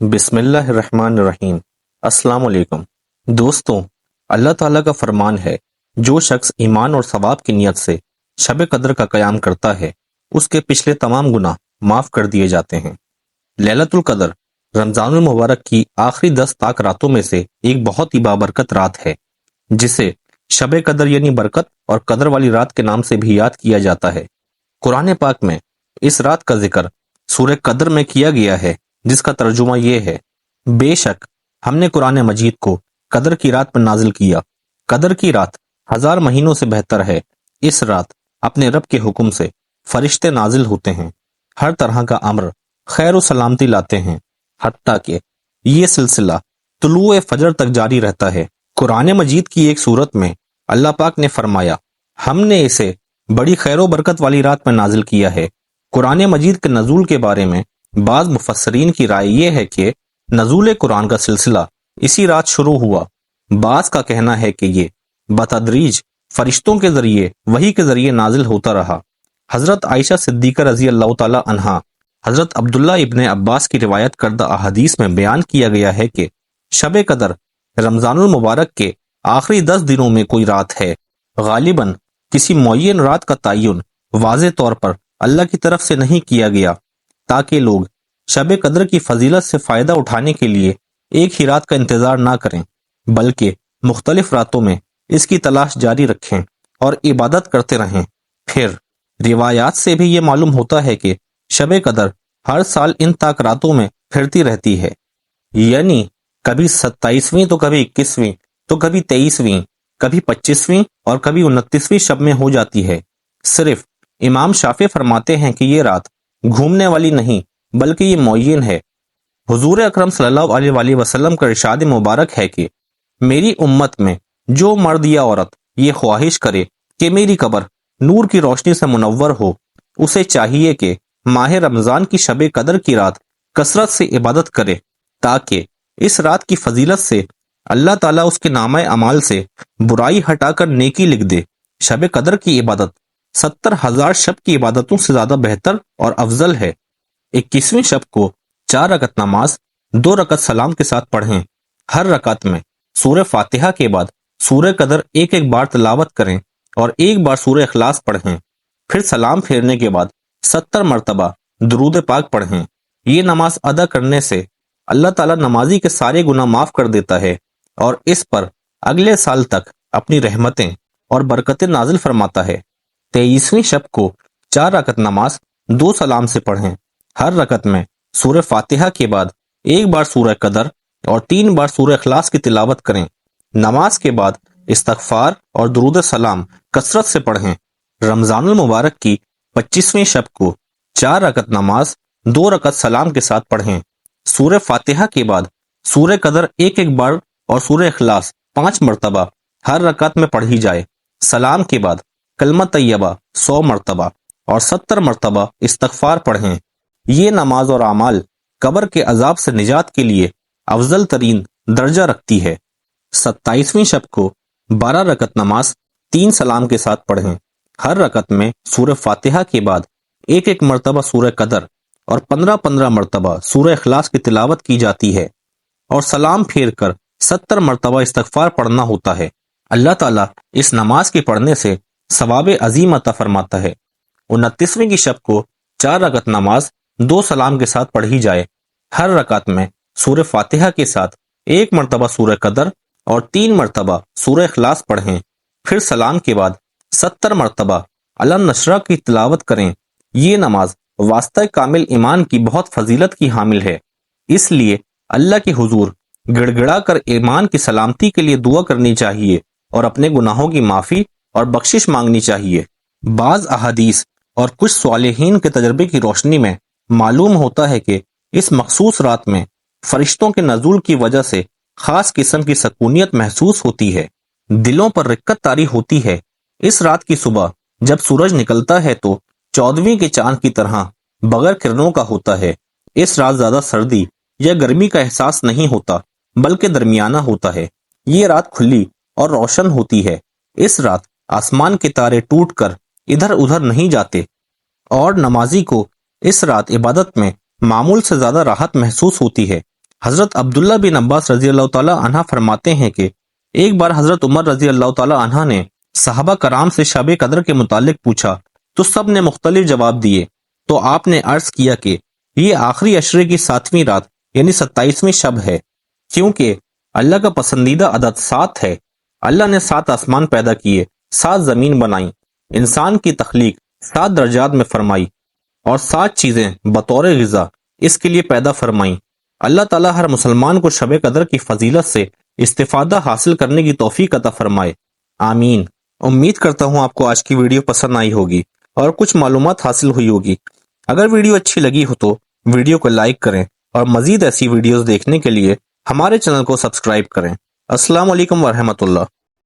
بسم اللہ الرحمن الرحیم۔ السلام علیکم دوستوں، اللہ تعالیٰ کا فرمان ہے، جو شخص ایمان اور ثواب کی نیت سے شب قدر کا قیام کرتا ہے اس کے پچھلے تمام گناہ معاف کر دیے جاتے ہیں۔ لیلۃ القدر رمضان المبارک کی آخری 10 پاک راتوں میں سے ایک بہت ہی بابرکت رات ہے، جسے شب قدر یعنی برکت اور قدر والی رات کے نام سے بھی یاد کیا جاتا ہے۔ قرآن پاک میں اس رات کا ذکر سورہ قدر میں کیا گیا ہے، جس کا ترجمہ یہ ہے: بے شک ہم نے قرآن مجید کو قدر کی رات پر نازل کیا۔ قدر کی رات 1000 مہینوں سے بہتر ہے۔ اس رات اپنے رب کے حکم سے فرشتے نازل ہوتے ہیں، ہر طرح کا امر خیر و سلامتی لاتے ہیں، حتیٰ کہ یہ سلسلہ طلوع فجر تک جاری رہتا ہے۔ قرآن مجید کی ایک سورت میں اللہ پاک نے فرمایا، ہم نے اسے بڑی خیر و برکت والی رات میں نازل کیا ہے۔ قرآن مجید کے نزول کے بارے میں بعض مفسرین کی رائے یہ ہے کہ نزول قرآن کا سلسلہ اسی رات شروع ہوا۔ بعض کا کہنا ہے کہ یہ بتدریج فرشتوں کے ذریعے وحی کے ذریعے نازل ہوتا رہا۔ حضرت عائشہ صدیقہ رضی اللہ تعالی عنہا، حضرت عبداللہ ابن عباس کی روایت کردہ احادیث میں بیان کیا گیا ہے کہ شب قدر رمضان المبارک کے آخری 10 دنوں میں کوئی رات ہے۔ غالباً کسی معین رات کا تعین واضح طور پر اللہ کی طرف سے نہیں کیا گیا، تاکہ لوگ شب قدر کی فضیلت سے فائدہ اٹھانے کے لیے ایک ہی رات کا انتظار نہ کریں، بلکہ مختلف راتوں میں اس کی تلاش جاری رکھیں اور عبادت کرتے رہیں۔ پھر روایات سے بھی یہ معلوم ہوتا ہے کہ شب قدر ہر سال ان تاک راتوں میں پھرتی رہتی ہے، یعنی کبھی 27ویں تو کبھی 21ویں تو کبھی 23ویں، کبھی 25ویں اور کبھی 29ویں شب میں ہو جاتی ہے۔ صرف امام شافعی فرماتے ہیں کہ یہ رات گھومنے والی نہیں بلکہ یہ معین ہے۔ حضور اکرم صلی اللہ علیہ وآلہ وسلم کا ارشاد مبارک ہے کہ میری امت میں جو مرد یا عورت یہ خواہش کرے کہ میری قبر نور کی روشنی سے منور ہو، اسے چاہیے کہ ماہ رمضان کی شب قدر کی رات کثرت سے عبادت کرے، تاکہ اس رات کی فضیلت سے اللہ تعالیٰ اس کے نامہ اعمال سے برائی ہٹا کر نیکی لکھ دے۔ شب قدر کی عبادت 70,000 شب کی عبادتوں سے زیادہ بہتر اور افضل ہے۔ 21ویں شب کو 4 رکعت نماز 2 رکعت سلام کے ساتھ پڑھیں۔ ہر رکعت میں سورہ فاتحہ کے بعد سورہ قدر ایک بار تلاوت کریں اور 1 بار سورہ اخلاص پڑھیں۔ پھر سلام پھیرنے کے بعد 70 مرتبہ درود پاک پڑھیں۔ یہ نماز ادا کرنے سے اللہ تعالیٰ نمازی کے سارے گناہ معاف کر دیتا ہے اور اس پر اگلے سال تک اپنی رحمتیں اور برکتیں نازل فرماتا ہے۔ 23ویں شب کو 4 رکعت نماز 2 سلام سے پڑھیں۔ ہر رکعت میں سورہ فاتحہ کے بعد 1 بار سورہ قدر اور 3 بار سورہ اخلاص کی تلاوت کریں۔ نماز کے بعد استغفار اور درود سلام کثرت سے پڑھیں۔ رمضان المبارک کی 25ویں شب کو 4 رکعت نماز 2 رکعت سلام کے ساتھ پڑھیں۔ سورہ فاتحہ کے بعد سورہ قدر ایک بار اور سورہ اخلاص 5 مرتبہ ہر رکعت میں پڑھی جائے۔ سلام کے بعد کلمہ طیبہ 100 مرتبہ اور 70 مرتبہ استغفار پڑھیں۔ یہ نماز اور اعمال قبر کے عذاب سے نجات کے لیے افضل ترین درجہ رکھتی ہے۔ 27ویں شب کو 12 رکعت نماز 3 سلام کے ساتھ پڑھیں۔ ہر رکعت میں سورہ فاتحہ کے بعد ایک مرتبہ سورہ قدر اور 15 مرتبہ سورہ اخلاص کی تلاوت کی جاتی ہے اور سلام پھیر کر 70 مرتبہ استغفار پڑھنا ہوتا ہے۔ اللہ تعالیٰ اس نماز کے پڑھنے سے ثواب عظیم عطا فرماتا ہے۔ 29ویں کی شب کو 4 رکعت نماز 2 سلام کے ساتھ پڑھی جائے۔ ہر رکعت میں سورہ فاتحہ کے ساتھ 1 مرتبہ سورہ قدر اور 3 مرتبہ سورہ اخلاص پڑھیں۔ پھر سلام کے بعد 70 مرتبہ علم نشرہ کی تلاوت کریں۔ یہ نماز واسطہ کامل ایمان کی بہت فضیلت کی حامل ہے، اس لیے اللہ کے حضور گڑ گڑا کر ایمان کی سلامتی کے لیے دعا کرنی چاہیے اور اپنے گناہوں کی معافی اور بخشش مانگنی چاہیے۔ بعض احادیث اور کچھ صالحین کے تجربے کی روشنی میں معلوم ہوتا ہے کہ اس مخصوص رات میں فرشتوں کے نزول کی وجہ سے خاص قسم کی سکونیت محسوس ہوتی ہے، دلوں پر رقت طاری ہوتی ہے۔ اس رات کی صبح جب سورج نکلتا ہے تو 14ویں کے چاند کی طرح بغیر کرنوں کا ہوتا ہے۔ اس رات زیادہ سردی یا گرمی کا احساس نہیں ہوتا بلکہ درمیانہ ہوتا ہے۔ یہ رات کھلی اور روشن ہوتی ہے۔ اس رات آسمان کے تارے ٹوٹ کر ادھر ادھر نہیں جاتے اور نمازی کو اس رات عبادت میں معمول سے زیادہ راحت محسوس ہوتی ہے۔ حضرت عبداللہ بن عباس رضی اللہ تعالی عنہ فرماتے ہیں کہ ایک بار حضرت عمر رضی اللہ تعالی عنہ نے صحابہ کرام سے شب قدر کے متعلق پوچھا تو سب نے مختلف جواب دیے، تو آپ نے عرض کیا کہ یہ آخری عشرے کی 7ویں رات یعنی 27ویں شب ہے، کیونکہ اللہ کا پسندیدہ عدد 7 ہے۔ اللہ نے 7 آسمان پیدا کیے، 7 زمین بنائیں، انسان کی تخلیق 7 درجات میں فرمائی اور 7 چیزیں بطور غذا اس کے لیے پیدا فرمائیں۔ اللہ تعالیٰ ہر مسلمان کو شب قدر کی فضیلت سے استفادہ حاصل کرنے کی توفیق عطا فرمائے، آمین۔ امید کرتا ہوں آپ کو آج کی ویڈیو پسند آئی ہوگی اور کچھ معلومات حاصل ہوئی ہوگی۔ اگر ویڈیو اچھی لگی ہو تو ویڈیو کو لائک کریں اور مزید ایسی ویڈیوز دیکھنے کے لیے ہمارے چینل کو سبسکرائب کریں۔ السلام علیکم ورحمۃ اللہ۔